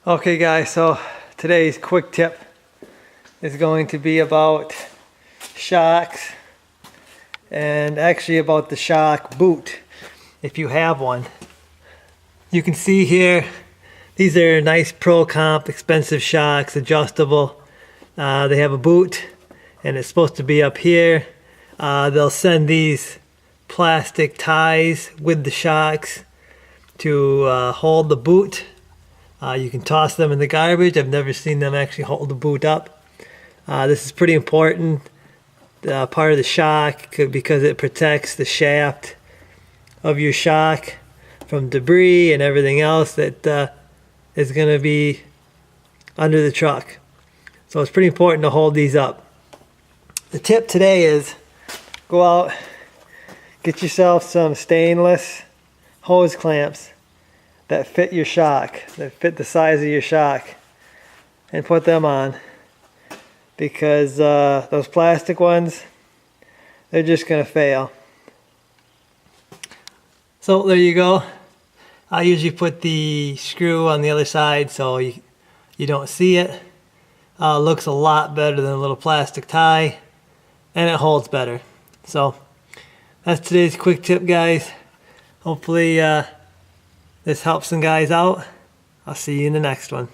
Okay guys, so today's quick tip is going to be about shocks, and actually about the shock boot if you have one. You can see here, these are nice Pro Comp expensive shocks, adjustable. They have a boot and it's supposed to be up here. They'll send these plastic ties with the shocks to hold the boot. You can toss them in the garbage. I've never seen them actually hold the boot up. This is pretty important part of the shock because it protects the shaft of your shock from debris and everything else that is going to be under the truck. So it's pretty important to hold these up. The tip today is go out, get yourself some stainless hose clamps that fit your shock, that fit the size of your shock, and put them on, because those plastic ones, they're just going to fail. So there you go. I usually put the screw on the other side so you don't see it. Looks a lot better than a little plastic tie, and it holds better. So that's today's quick tip, guys. Hopefully this helps some guys out. I'll see you in the next one.